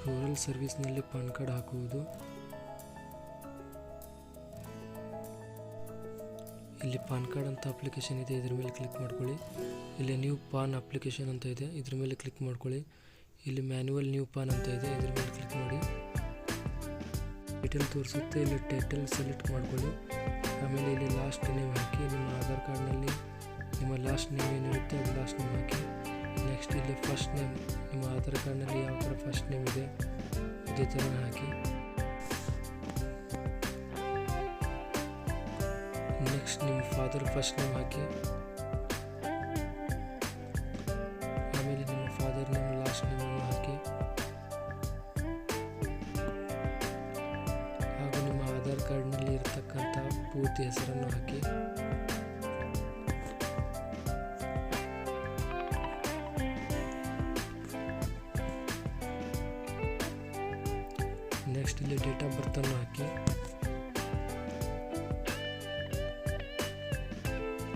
Rural ಸರ್ವಿಸ್ನಲ್ಲಿ PAN card ಹಾಕುವುದು. ಇಲ್ಲಿ PAN card ಅಂತ ಅಪ್ಲಿಕೇಶನ್ ಇದೆ, ಇದ್ರ ಮೇಲೆ ಕ್ಲಿಕ್ ಮಾಡ್ಕೊಳ್ಳಿ. ಇಲ್ಲಿ ನ್ಯೂ ಪಾನ್ ಅಪ್ಲಿಕೇಶನ್ ಅಂತ ಇದೆ, ಇದ್ರ ಮೇಲೆ ಕ್ಲಿಕ್ ಮಾಡ್ಕೊಳ್ಳಿ. ಇಲ್ಲಿ ಮ್ಯಾನ್ಯುವಲ್ ನ್ಯೂ ಪಾನ್ ಅಂತ ಇದೆ, ಇದ್ರ ಮೇಲೆ ಕ್ಲಿಕ್ ಮಾಡಿ. ಟೈಟಲ್ ತೋರಿಸುತ್ತೆ, ಇಲ್ಲಿ ಟೈಟಲ್ ಸೆಲೆಕ್ಟ್ ಮಾಡ್ಕೊಳ್ಳಿ. ಆಮೇಲೆ ಇಲ್ಲಿ ಲಾಸ್ಟ್ ನೇಮ್ ಹಾಕಿ. ನಿಮ್ಮ ಆಧಾರ್ ಕಾರ್ಡ್ನಲ್ಲಿ ನಿಮ್ಮ ಲಾಸ್ಟ್ ನೇಮ್ ಏನಿರುತ್ತೆ ಅದು ಲಾಸ್ಟ್ ನೇಮ್ ಹಾಕಿ. ನೆಕ್ಸ್ಟ್ ಇಲ್ಲಿ ಫಸ್ಟ್ ನೇಮ್, ನಿಮ್ಮ ಆಧಾರ್ ಕಾರ್ಡ್ನಲ್ಲಿ ಯಾವ ಥರ ಫಸ್ಟ್ ನೇಮ್ ಇದೆ ಅದೇ ಥರ ಹಾಕಿ. ನೆಕ್ಸ್ಟ್ ನಿಮ್ಮ ಫಾದರ್ ಫಸ್ಟ್ ನೇಮ್ ಹಾಕಿ. ಆಮೇಲೆ ನಿಮ್ಮ ಫಾದರ್ ನೇಮ್ ಲಾಸ್ಟ್ ನೇಮನ್ನು ಹಾಕಿ. ಹಾಗೂ ನಿಮ್ಮ ಆಧಾರ್ ಕಾರ್ಡ್ನಲ್ಲಿ ಇರತಕ್ಕಂಥ ಪೂರ್ತಿ ಹೆಸರನ್ನು ಹಾಕಿ. ನೆಕ್ಸ್ಟ್ ಇಲ್ಲಿ ಡೇಟ್ ಆಫ್ ಬರ್ತನ್ನು ಹಾಕಿ.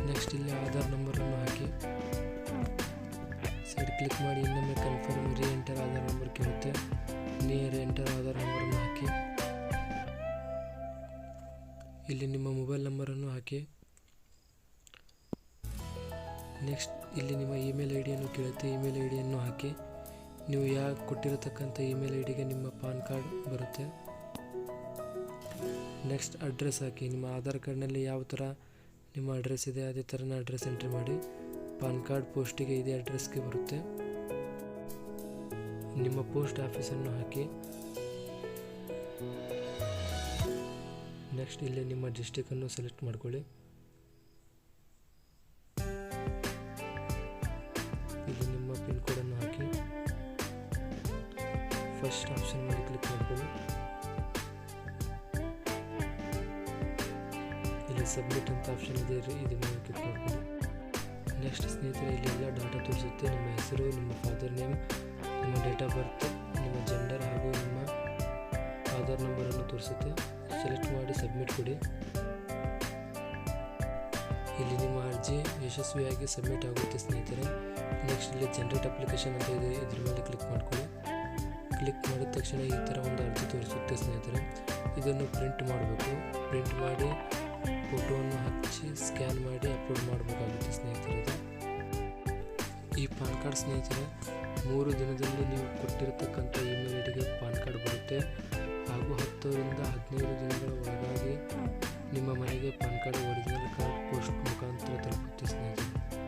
ನೆಕ್ಸ್ಟ್ ಇಲ್ಲಿ ಆಧಾರ್ ನಂಬರನ್ನು ಹಾಕಿ. ಸೈಡ್ ಕ್ಲಿಕ್ ಮಾಡಿ ಇನ್ನೊಮ್ಮೆ ಕನ್ಫರ್ಮ್ ರೀ ಎಂಟರ್ ಆಧಾರ್ ನಂಬರ್ ಕೇಳುತ್ತೆ. ನಿಯರ್ ಎಂಟರ್ ಆಧಾರ್ ನಂಬರನ್ನು ಹಾಕಿ. ಇಲ್ಲಿ ನಿಮ್ಮ ಮೊಬೈಲ್ ನಂಬರನ್ನು ಹಾಕಿ. ನೆಕ್ಸ್ಟ್ ಇಲ್ಲಿ ನಿಮ್ಮ ಇಮೇಲ್ ಐ ಡಿಯನ್ನು ಕೇಳುತ್ತೆ, ಇಮೇಲ್ ಐ ಡಿಯನ್ನು ಹಾಕಿ. ನೀವು ಕೊಟ್ಟಿರತಕ್ಕಂಥ ಇಮೇಲ್ ಐ ಡಿಗೆ ನಿಮ್ಮ ಪಾನ್ ಕಾರ್ಡ್ ಬರುತ್ತೆ. ನೆಕ್ಸ್ಟ್ ಅಡ್ರೆಸ್ ಹಾಕಿ. ನಿಮ್ಮ ಆಧಾರ್ ಕಾರ್ಡ್ನಲ್ಲಿ ಯಾವ ಥರ ನಿಮ್ಮ ಅಡ್ರೆಸ್ ಇದೆ ಅದೇ ಥರನ ಅಡ್ರೆಸ್ ಎಂಟ್ರಿ ಮಾಡಿ. ಪಾನ್ ಕಾರ್ಡ್ ಪೋಸ್ಟಿಗೆ ಇದೇ ಅಡ್ರೆಸ್ಗೆ ಬರುತ್ತೆ. ನಿಮ್ಮ ಪೋಸ್ಟ್ ಆಫೀಸನ್ನು ಹಾಕಿ. ನೆಕ್ಸ್ಟ್ ಇಲ್ಲಿ ನಿಮ್ಮ ಡಿಸ್ಟ್ರಿಕ್ಟನ್ನು ಸೆಲೆಕ್ಟ್ ಮಾಡ್ಕೊಳ್ಳಿ. ಇಲ್ಲಿ ನಿಮ್ಮ ಪಿನ್ ಕೋಡನ್ನು ಹಾಕಿ. ಫಸ್ಟ್ ಆಪ್ಷನ್ ಮೇಲೆ ಕ್ಲಿಕ್ ಮಾಡ್ಕೊಳ್ಳಿ. ಇಲ್ಲಿ ಸಬ್ಮಿಟ್ ಅಂತ ಆಪ್ಷನ್ ಇದೆ, ಇದ್ರ ಮೇಲೆ ಕ್ಲಿಕ್ ಮಾಡ್ಕೊಳ್ಳಿ. ನೆಕ್ಸ್ಟ್ ಸ್ನೇಹಿತರೆ ಇಲ್ಲಿ ಎಲ್ಲ ಡಾಟಾ ತೋರಿಸುತ್ತೆ. ನಿಮ್ಮ ಹೆಸರು, ನಿಮ್ಮ ಫಾದರ್ ನೇಮ್, ನಿಮ್ಮ ಡೇಟ್ ಆಫ್ ಬರ್ತ್, ನಿಮ್ಮ ಜೆಂಡರ್ ಹಾಗೂ ನಿಮ್ಮ ಆಧಾರ್ ನಂಬರನ್ನು ತೋರಿಸುತ್ತೆ. ಸೆಲೆಕ್ಟ್ ಮಾಡಿ ಸಬ್ಮಿಟ್ ಕೊಡಿ. ಇಲ್ಲಿ ನಿಮ್ಮ ಅರ್ಜಿ ಯಶಸ್ವಿಯಾಗಿ ಸಬ್ಮಿಟ್ ಆಗುತ್ತೆ ಸ್ನೇಹಿತರೆ. ನೆಕ್ಸ್ಟ್ ಇಲ್ಲಿ ಜನರೇಟ್ ಅಪ್ಲಿಕೇಶನ್ ಅಂತ ಇದೆ, ಇದ್ರ ಮೇಲೆ ಕ್ಲಿಕ್ ಮಾಡ್ಕೊಳ್ಳಿ. ಕ್ಲಿಕ್ ಮಾಡಿದ ತಕ್ಷಣ ಈ ಥರ ಒಂದು ಅರ್ಜಿ ತೋರಿಸುತ್ತೆ ಸ್ನೇಹಿತರೆ. ಇದನ್ನು ಪ್ರಿಂಟ್ ಮಾಡಬೇಕು. ಪ್ರಿಂಟ್ ಮಾಡಿ ಫೋಟೋವನ್ನು ಹಚ್ಚಿ ಸ್ಕ್ಯಾನ್ ಮಾಡಿ ಅಪ್ಲೋಡ್ ಮಾಡಬೇಕಾಗುತ್ತೆ ಸ್ನೇಹಿತರೆ. ಈ ಪಾನ್ ಕಾರ್ಡ್ ಸ್ನೇಹಿತರೆ 3 ದಿನದಲ್ಲಿ ನೀವು ಕೊಟ್ಟಿರತಕ್ಕಂಥ ಇಮೇಲ್ ಐ ಡಿಗೆ ಪಾನ್ ಕಾರ್ಡ್ ಬರುತ್ತೆ. ಹಾಗೂ 10 ರಿಂದ 15 ದಿನಗಳ ಒಳಗಾಗಿ ನಿಮ್ಮ ಮನೆಗೆ PAN card original card post ಮುಖಾಂತರ ತಲುಪುತ್ತೆ ಸ್ನೇಹಿತರೆ.